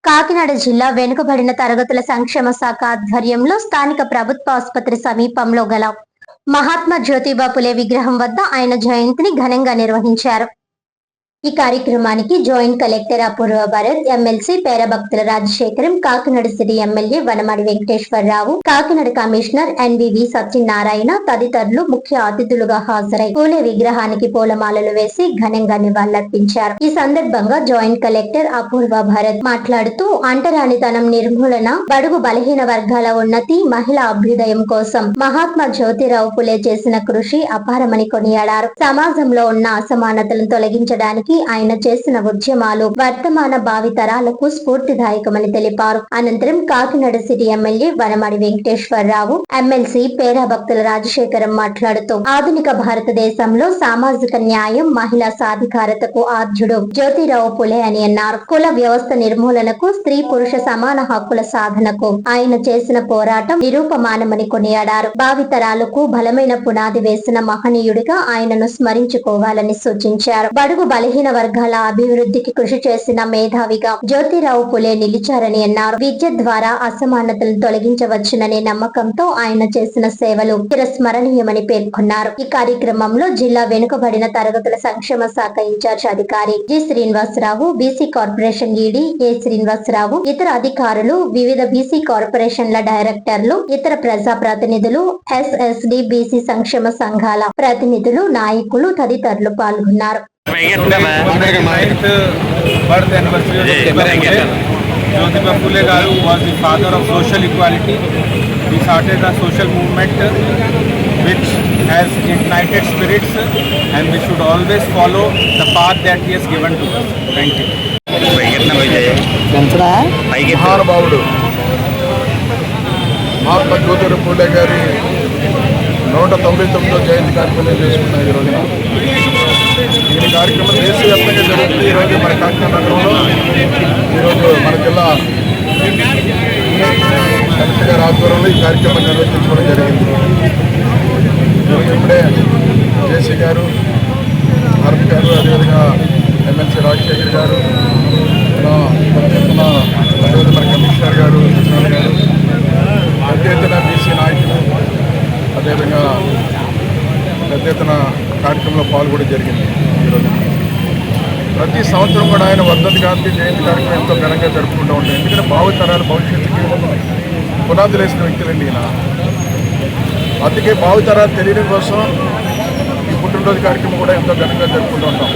కాకినాడ జిల్లా వెనుకబడిన తరగతుల సంక్షేమ శాఖ ఆధ్వర్యంలో స్థానిక ప్రభుత్వ ఆసుపత్రి సమీపంలో గల మహాత్మా జ్యోతిబా పులే విగ్రహం వద్ద ఆయన జయంతిని ఘనంగా నిర్వహించారు. ఈ కార్యక్రమానికి joint collector Apoorva Bharath, MLC Perabhaktula Rajasekharam, Kakinada city MLA Vanamadi Venkateswararao, Kakinada commissioner NVV Satyanarayana తదితరులు ముఖ్య అతిథులుగా హాజరై పూలే విగ్రహానికి పూలమాలలు వేసి ఘనంగా నివాళులర్పించారు. ఈ సందర్భంగా జాయింట్ కలెక్టర్ అపూర్వ భరత్ మాట్లాడుతూ అంటరానితనం నిర్మూలన, బడుగు బలహీన వర్గాల ఉన్నతి, మహిళా అభ్యుదయం కోసం మహాత్మా జ్యోతిరావు పులే చేసిన కృషి అపారమని కొనియాడారు. సమాజంలో ఉన్న అసమానతలను తొలగించడానికి ఆయన చేసిన ఉద్యమాలు వర్తమాన భావితరాలకు స్ఫూర్తిదాయకమని తెలిపారు. అనంతరం Kakinada city MLA Vanamadi Venkateswararao, MLC Perabhaktula Rajasekharam మాట్లాడుతూ ఆధునిక భారతదేశంలో సామాజిక న్యాయం, మహిళా సాధికారతకు ఆద్యుడు జ్యోతిరావు పులే అని అన్నారు. కుల వ్యవస్థ నిర్మూలనకు, స్త్రీ పురుష సమాన హక్కుల సాధనకు ఆయన చేసిన పోరాటం నిరూపమానమని కొనియాడారు. భావితరాలకు బలమైన పునాది వేసిన మహనీయుడిగా ఆయనను స్మరించుకోవాలని సూచించారు. బడుగు బలహీన వర్గాల అభివృద్ధికి కృషి చేసిన మేధావిగా జ్యోతిరావు పులే నిలిచారని అన్నారు. విద్య ద్వారా అసమానతలను తొలగించవచ్చుననే నమ్మకంతో ఆయన చేసిన సేవలు చిరస్మరణీయమని పేర్కొన్నారు. ఈ కార్యక్రమంలో జిల్లా వెనుకబడిన తరగతుల సంక్షేమ శాఖ ఇన్ఛార్జ్ అధికారి G Srinivasarao, BC corporation ED A Srinivasarao, ఇతర అధికారులు, వివిధ బీసీ కార్పొరేషన్ల డైరెక్టర్లు, ఇతర ప్రజా ప్రతినిధులు, ఎస్ఎస్డి బీసీ సంక్షేమ సంఘాల ప్రతినిధులు, నాయకులు తదితరులు పాల్గొన్నారు. birth anniversary of Jyotiba Phule Garu was the father of social equality. He started a social movement which has ignited spirits, and we should always follow the path that he has given to us. Thank you. మహానుభావుడు మహాత్మా జ్యోతిరావు పూలే గారి 199వ జయంతి కార్యక్రమం చేసుకున్నాం. ఈ రోజున ఈ కార్యక్రమం దేశవ్యాప్తంగా జరుగుతుంది. ఈరోజు మన కాకినాడ నగరంలో ఈరోజు మన జిల్లా కలెక్టర్ గారి ఆధ్వర్యంలో ఈ కార్యక్రమం నిర్వహించుకోవడం జరిగింది. ఇప్పుడే జేసీ గారు, భారత్ గారు, అదేవిధంగా ఎమ్మెల్సీ రాజశేఖర్ గారు, అదేవిధంగా మన కమిషనర్ గారు, కృష్ణారావు గారు, పెద్ద ఎత్తున బీసీ నాయకులు, అదేవిధంగా పెద్ద ఎత్తున కార్యక్రమంలో పాల్గొనడం జరిగింది. ఈరోజు ప్రతి సంవత్సరం కూడా ఆయన వర్ధంతి గాంధీ జయంతి కార్యక్రమం ఎంతో ఘనంగా జరుపుకుంటూ ఉంటాయి. ఎందుకంటే భావితరాలు భవిష్యత్తుకి పునాదులు వేసిన వ్యక్తులండి ఈయన. అందుకే భావితరాలు తెలియడం కోసం ఈ పుట్టినరోజు కార్యక్రమం కూడా ఎంతో ఘనంగా జరుపుకుంటూ ఉంటాం.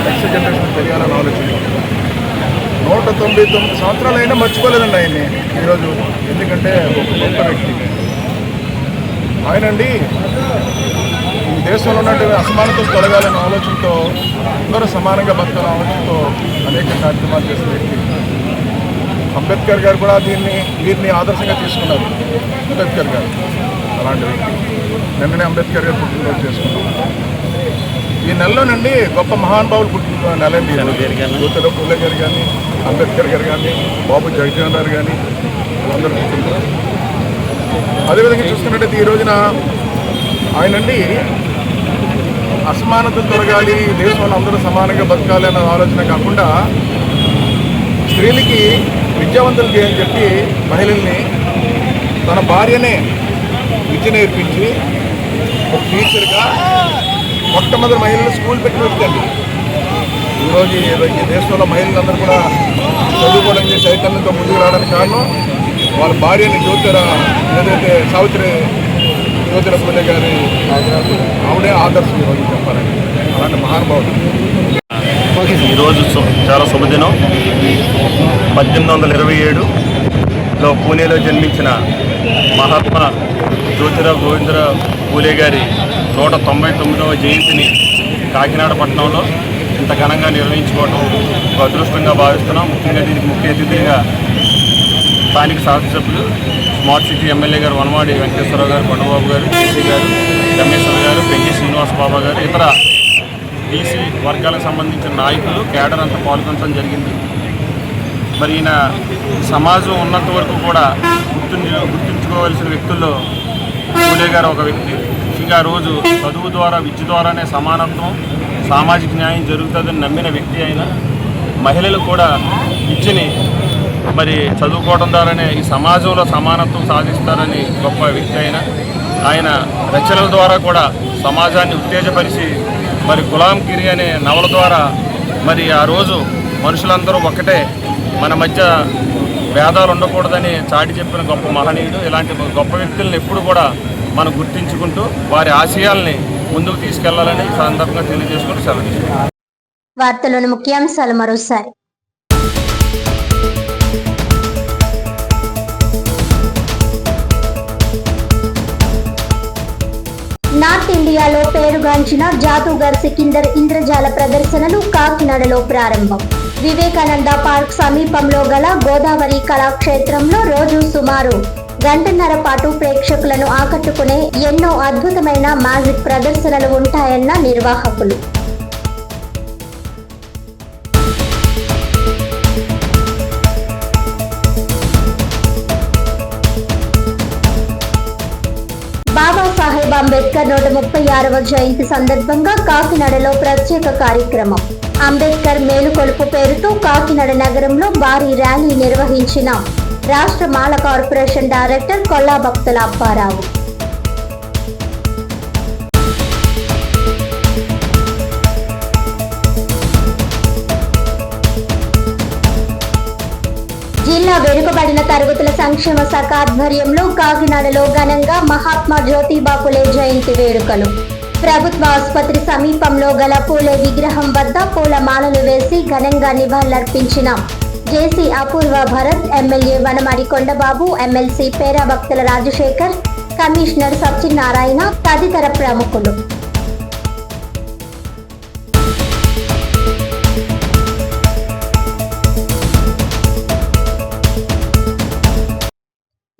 నెక్స్ట్ జనరేషన్ తెలియాలని ఆలోచన. 199 సంవత్సరాలు అయినా మర్చిపోలేదండి ఆయన్ని ఈరోజు. ఎందుకంటే ఒక గొప్ప వ్యక్తి ఆయనండి. ఈ దేశంలో ఉన్నటువంటి అసమానతలు తొలగాలనే ఆలోచనతో, అందరూ సమానంగా బతకాలనే ఆలోచనతో అనేక కార్యక్రమాలు చేసిన వ్యక్తి. అంబేద్కర్ గారు కూడా వీరిని ఆదర్శంగా తీసుకున్నారు. అంబేద్కర్ గారు అలాంటి వ్యక్తి. నిన్ననే అంబేద్కర్ గారు పుట్టినరోజు చేసుకున్నాం. ఈ నెలలోనండి గొప్ప మహానుభావులు పుట్టిన నెలండి. జ్యోతిరావు పూలే గారు కానీ, అంబేద్కర్ గారు కానీ, బాబు జగజీవన్ గారు కానీ అందరూ పుట్టినరోజు. అదేవిధంగా చూసుకున్నట్టయితే ఈ రోజున ఆయనండి అసమానతలు తొలగాలి, దేశంలో అందరూ సమానంగా బతకాలి అన్న ఆలోచన కాకుండా స్త్రీలకి విద్యావంతులకి అని చెప్పి మహిళల్ని తన భార్యనే విద్య నేర్పించి ఒక టీచర్గా మొట్టమొదటి మహిళలు స్కూల్ పెట్టి వ్యక్తండి. ఈరోజు ఈ దేశంలో మహిళలందరూ కూడా చదువుకోవడానికి చైతన్యంతో ముందుకు రావడానికి కారణం వాళ్ళ భార్యని ఏదైతే సావిత్రి జ్యోతిరావు పూలే గారి ఆవిడే ఆదర్శం ఈరోజు చెప్పాలండి. అలాంటి మహానుభావుడు. ఈరోజు చాలా శుభదినం. 1827లో పూణేలో జన్మించిన మహాత్మా జ్యోతిరావు గోవిందరావు పూలే గారి 199వ జయంతిని కాకినాడ పట్టణంలో ఇంత ఘనంగా నిర్వహించుకోవడం ఒక అదృష్టంగా భావిస్తున్నాం. ముఖ్యంగా దీనికి ముఖ్య అతిథిగా స్థానిక శాసనసభ్యులు, స్మార్ట్ సిటీ ఎమ్మెల్యే గారు వనమాడి వెంకటేశ్వరరావు గారు, కొండబాబు గారు, జేసీ గారు, కమిషనర్ గారు, పెంకి శ్రీనివాస బాబా గారు, ఇతర బీసీ వర్గాలకు సంబంధించిన నాయకులు, కేడర్ అంతా పాల్గొనడం జరిగింది. మరి ఈయన సమాజం ఉన్నంత వరకు కూడా గుర్తుంచుకోవాల్సిన వ్యక్తుల్లో పూలే గారు ఒక వ్యక్తి. ముఖ్యంగా రోజు చదువు ద్వారా, విద్య ద్వారానే సమానత్వం, సామాజిక న్యాయం జరుగుతుందని నమ్మిన వ్యక్తి అయిన మహిళలు కూడా విద్యని మరి చదువుకోవడం ద్వారానే ఈ సమాజంలో సమానత్వం సాధిస్తారని గొప్ప వ్యక్తి ఆయన రచనల ద్వారా కూడా సమాజాన్ని ఉత్తేజపరిచి మరి గులాంగిరి అనే నవల ద్వారా మరి ఆ రోజు మనుషులందరూ ఒకటే, మన మధ్య భేదాలు ఉండకూడదని చాటి చెప్పిన గొప్ప మహనీయుడు. ఇలాంటి గొప్ప వ్యక్తులను ఎప్పుడు కూడా మనం గుర్తించుకుంటూ వారి ఆశయాల్ని ముందుకు తీసుకెళ్లాలని సందర్భంగా తెలియజేసుకుంటూ సెలవు. వార్తలోని ముఖ్యాంశాలు మరోసారి. నార్త్ ఇండియాలో పేరుగాంచిన జాదూగర్ సికిందర్ ఇంద్రజాల ప్రదర్శనలు కాకినాడలో ప్రారంభం. వివేకానంద పార్క్ సమీపంలో గల గోదావరి కళాక్షేత్రంలో రోజు సుమారు గంటన్నర పాటు ప్రేక్షకులను ఆకట్టుకునే ఎన్నో అద్భుతమైన మ్యాజిక్ ప్రదర్శనలు ఉంటాయన్న నిర్వాహకులు. బాబాసాహెబ్ అంబేద్కర్ 136వ జయంతి సందర్భంగా కాకినాడలో ప్రత్యేక కార్యక్రమం. అంబేద్కర్ మేలుకొలుపు పేరుతో కాకినాడ నగరంలో భారీ ర్యాలీ నిర్వహించిన రాష్ట్ర మాల కార్పొరేషన్ డైరెక్టర్ కొల్లా భక్తుల అప్పారావు. జిల్లా వెనుకబడిన తరగతుల సంక్షేమ శాఖ ఆధ్వర్యంలో కాకినాడలో ఘనంగా మహాత్మా జ్యోతిబా పులే జయంతి వేడుకలు. ప్రభుత్వ ఆసుపత్రి సమీపంలో గల పూలే విగ్రహం వద్ద పూల మాలలు వేసి ఘనంగా నివాళులర్పించిన జేసీ అపూర్వ భరత్, ఎమ్మెల్యే వనమాడి కొండబాబు, ఎమ్మెల్సీ పేరా భక్తుల రాజశేఖర్, కమిషనర్ సత్యనారాయణ తదితర ప్రముఖులు.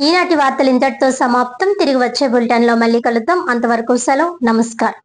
ఈనాటి వార్తలు ఇంతటితో సమాప్తం. తిరిగి వచ్చే బులెటిన్లో మళ్ళీ కలుద్దాం. అంతవరకు సెలవు. నమస్కారం.